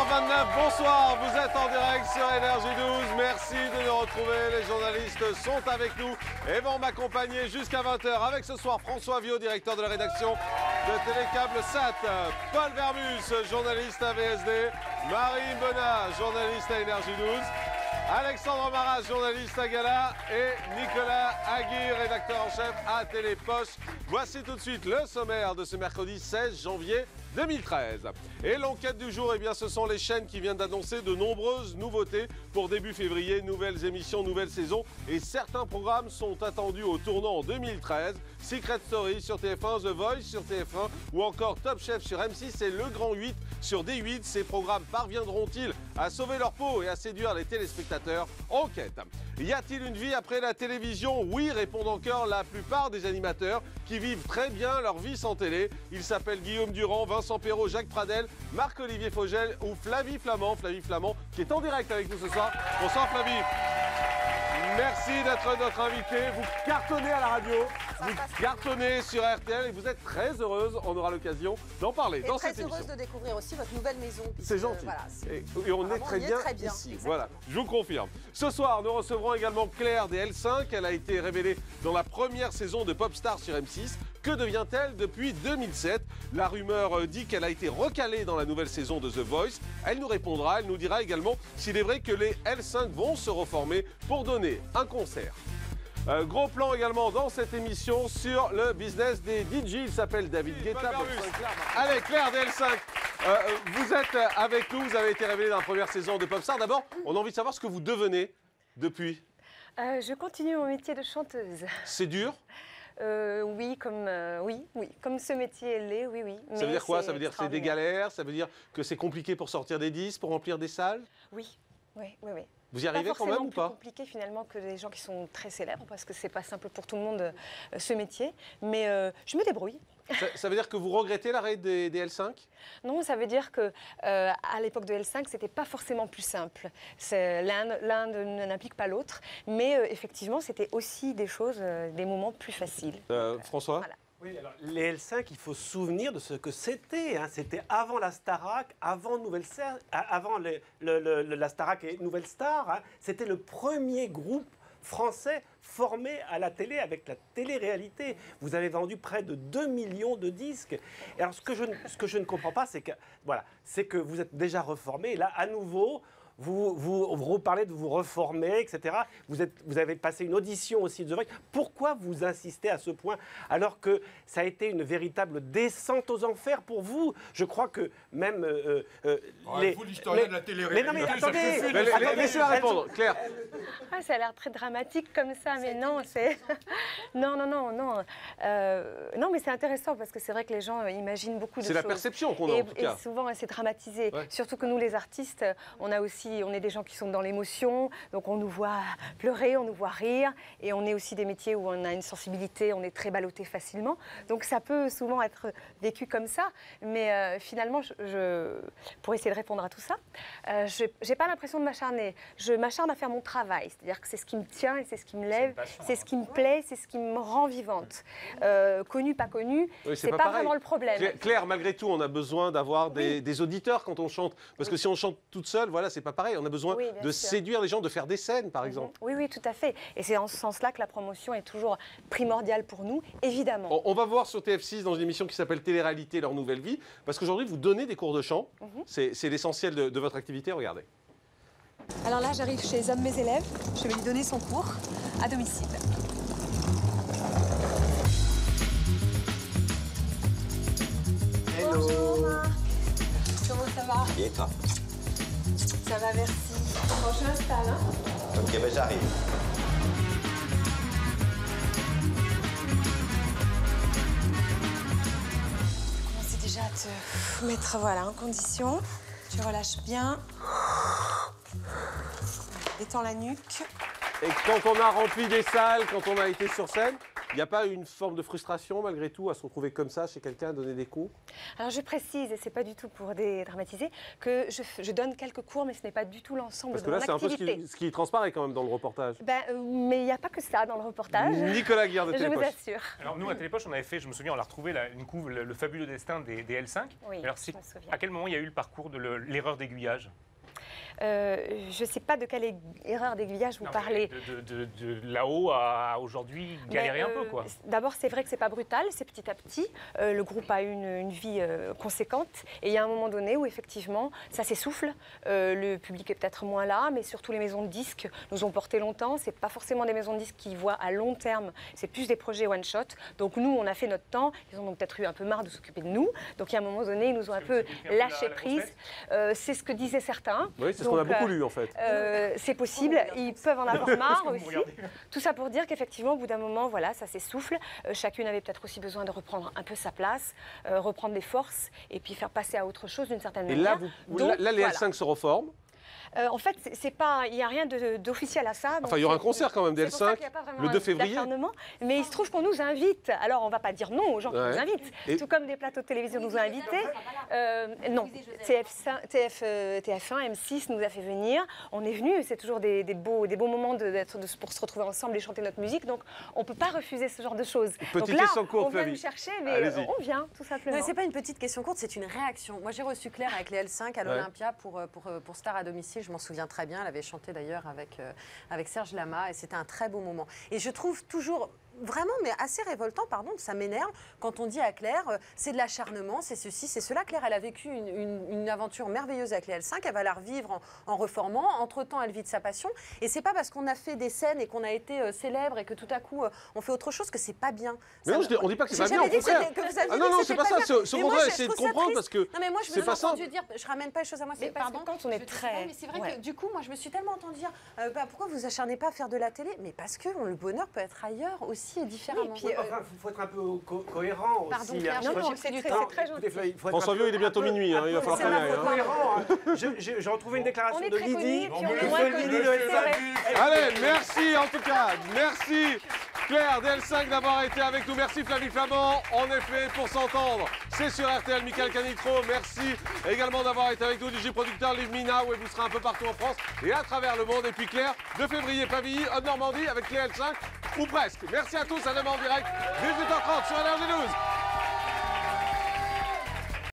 19h29, bonsoir, vous êtes en direct sur Énergie 12, merci de nous retrouver, les journalistes sont avec nous et vont m'accompagner jusqu'à 20h avec ce soir François Viau, directeur de la rédaction de Télécable SAT, Paul Vermus, journaliste à VSD, Marie Bonnat, journaliste à Énergie 12, Alexandre Maras, journaliste à Gala et Nicolas Agui, rédacteur en chef à Télépoche. Voici tout de suite le sommaire de ce mercredi 16 janvier 2013. Et l'enquête du jour, eh bien, ce sont les chaînes qui viennent d'annoncer de nombreuses nouveautés pour début février, nouvelles émissions, nouvelle saison. Et certains programmes sont attendus au tournant en 2013. Secret Story sur TF1, The Voice sur TF1 ou encore Top Chef sur M6 et Le Grand 8 sur D8. Ces programmes parviendront-ils à sauver leur peau et à séduire les téléspectateurs? Enquête. Y a-t-il une vie après la télévision? Oui, répondent encore la plupart des animateurs qui vivent très bien leur vie sans télé. Ils s'appellent Guillaume Durand, Vincent Perrault, Jacques Pradel, Marc-Olivier Fogel ou Flavie Flamand. Flavie Flamand qui est en direct avec nous ce soir. Bonsoir Flavie. Merci d'être notre invité. Vous cartonnez à la radio, vous cartonnez sur RTL et vous êtes très heureuse. On aura l'occasion d'en parler dans cette émission. Très heureuse de découvrir aussi votre nouvelle maison. C'est gentil. Voilà, et on est très bien ici. Exactement. Voilà, je vous confirme. Ce soir, nous recevrons également Claire des L5. Elle a été révélée dans la première saison de Popstar sur M6. Que devient-elle depuis 2007? La rumeur dit qu'elle a été recalée dans la nouvelle saison de The Voice. Elle nous répondra, elle nous dira également s'il est vrai que les L5 vont se reformer pour donner un concert. Gros plan également dans cette émission sur le business des DJ. Il s'appelle David Guetta. Avec Claire des L5. Vous êtes avec nous, vous avez été révélée dans la première saison de Popstar. D'abord, on a envie de savoir ce que vous devenez depuis. Je continue mon métier de chanteuse. C'est dur? Oui, comme ce métier l'est, oui. Ça veut dire quoi? Ça veut dire que c'est des galères? Ça veut dire que c'est compliqué pour sortir des disques, pour remplir des salles? Oui. Vous y arrivez quand même ou pas? C'est compliqué finalement que des gens qui sont très célèbres, parce que c'est pas simple pour tout le monde ce métier, mais je me débrouille. Ça veut dire que vous regrettez l'arrêt des L5? Non, ça veut dire que à l'époque de L5, c'était pas forcément plus simple. L'un n'implique pas l'autre, mais effectivement, c'était aussi des choses, des moments plus faciles. François? Voilà. Oui, alors les L5, il faut se souvenir de ce que c'était. Hein. C'était avant la Starac, avant la Starac et Nouvelle Star. Hein. C'était le premier groupe français formé à la télé avec la télé-réalité. Vous avez vendu près de 2 millions de disques. Et alors, ce que je ne comprends pas, c'est que vous êtes déjà reformé. Et là, à nouveau, vous parlez de vous reformer, etc. Vous avez passé une audition aussi de The Voice. Pourquoi vous insistez à ce point alors que ça a été une véritable descente aux enfers pour vous? Je crois que même vous, l'historien de la télé-réalité. Mais non, mais attendez, laissez-la répondre, Claire. Ça a l'air très dramatique comme ça, mais non, c'est... Non, mais c'est intéressant parce que c'est vrai que les gens imaginent beaucoup de choses. C'est la perception qu'on a en tout cas. Et souvent, c'est dramatisé. Ouais. Surtout que nous, les artistes, on est des gens qui sont dans l'émotion, donc on nous voit pleurer, on nous voit rire, et on est aussi des métiers où on a une sensibilité, on est très ballotté facilement. Donc ça peut souvent être vécu comme ça, mais finalement, pour essayer de répondre à tout ça, j'ai pas l'impression de m'acharner. Je m'acharne à faire mon travail, c'est-à-dire que c'est ce qui me tient et c'est ce qui me lève, c'est ce qui me plaît, c'est ce qui me rend vivante. Connue, pas connue, oui, c'est pas vraiment le problème. Claire, malgré tout, on a besoin d'avoir des auditeurs quand on chante, parce que si on chante toute seule, voilà, c'est pas pareil. On a besoin de séduire les gens, de faire des scènes, par exemple. Oui, tout à fait. Et c'est en ce sens-là que la promotion est toujours primordiale pour nous, évidemment. On va voir sur TF6 dans une émission qui s'appelle Télé-réalité, leur nouvelle vie, parce qu'aujourd'hui, vous donnez des cours de chant. C'est l'essentiel de votre activité, regardez. Alors là, j'arrive chez un de mes élèves. Je vais lui donner son cours à domicile. Hello. Bonjour. Comment ça va? Et toi? Ça va, merci. Bon, je m'installe. Hein. Ok, ben j'arrive. Commencez déjà à te mettre en condition. Tu relâches bien. Détends la nuque. Et quand on a rempli des salles, quand on a été sur scène, Il n'y a pas une forme de frustration malgré tout à se retrouver comme ça chez quelqu'un, à donner des cours? Alors je précise, et ce n'est pas du tout pour dédramatiser, que je donne quelques cours, mais ce n'est pas du tout l'ensemble de mon activité. Parce que là, c'est un peu ce qui transparaît quand même dans le reportage. Mais il n'y a pas que ça dans le reportage. Nicolas Guillard de Télépoche. Je vous assure. Alors nous, à Télépoche, on avait fait, je me souviens, on a retrouvé une couve, le fabuleux destin des L5. Oui, alors, je me souviens. à quel moment il y a eu le parcours de l'erreur d'aiguillage? Je ne sais pas de quelle erreur d'aiguillage vous parlez. De là-haut à aujourd'hui, galérer un peu, quoi. D'abord, c'est vrai que ce n'est pas brutal, c'est petit à petit. Le groupe a une vie conséquente. Et il y a un moment donné où, effectivement, ça s'essouffle. Le public est peut-être moins là, mais surtout les maisons de disques nous ont porté longtemps. Ce n'est pas forcément des maisons de disques qui voient à long terme, c'est plus des projets one-shot. Donc nous, on a fait notre temps. Ils ont donc peut-être eu un peu marre de s'occuper de nous. Donc il y a un moment donné, ils nous ont un peu lâché prise. C'est ce que disaient certains. Oui, c'est ce qu'on a beaucoup lu en fait. C'est possible, ils peuvent en avoir marre aussi. Tout ça pour dire qu'effectivement, au bout d'un moment, voilà, ça s'essouffle. Chacune avait peut-être aussi besoin de reprendre un peu sa place, reprendre des forces et puis faire passer à autre chose d'une certaine manière. Et là, les L5 se reforment. En fait, il n'y a rien d'officiel à ça. Enfin, il y aura un concert quand même des L5 le 2 février. Mais il se trouve qu'on nous invite. Alors, on ne va pas dire non aux gens qui nous invitent. Tout comme des plateaux de télévision nous ont invités. Non, TF1, M6 nous a fait venir. On est venus. C'est toujours des beaux moments pour se retrouver ensemble et chanter notre musique. Donc, on ne peut pas refuser ce genre de choses. Petite question courte, on vient nous chercher, mais on vient, tout simplement. Ce n'est pas une petite question courte, c'est une réaction. Moi, j'ai reçu Claire avec les L5 à l'Olympia pour Star à domicile. Je m'en souviens très bien. Elle avait chanté d'ailleurs avec Serge Lama et c'était un très beau moment. Et je trouve toujours vraiment, mais assez révoltant, pardon, ça m'énerve quand on dit à Claire, c'est de l'acharnement, c'est ceci, c'est cela. Claire, elle a vécu une aventure merveilleuse avec les L5, elle va la revivre en reformant. Entre-temps, elle vit de sa passion. Et c'est pas parce qu'on a fait des scènes et qu'on a été célèbre et que tout à coup, on fait autre chose que c'est pas bien. Mais non, on dit pas que c'est pas bien, au contraire. Ah non, c'est pas ça. Ce qu'on doit essayer de comprendre parce que non, mais moi, je me suis entendu dire, je ramène pas les choses à moi, c'est pardon, quand on est très... Mais c'est vrai que du coup, moi, je me suis tellement entendu dire, pourquoi vous acharnez pas à faire de la télé? Mais parce que le bonheur peut être ailleurs aussi et différemment. Il faut être un peu cohérent pardon, aussi. Claire, non, c'est très gentil. François Vieux, il est bientôt minuit, il va falloir qu'on aille. Cohérent. J'ai retrouvé une déclaration de Lydie. Allez, merci en tout cas. Merci Claire DL5 d'avoir été avec nous. Merci Flavie Flamand. En effet, pour s'entendre, c'est sur RTL. Michael Canitro, merci également d'avoir été avec nous. DJ producteur Liv Mina, où vous serez un peu partout en France et à travers le monde. Et puis Claire, 2 février, Pavilly, en Normandie avec les L5 ou presque. Merci à tous, à demain en direct, 18h30 sur LRJ12.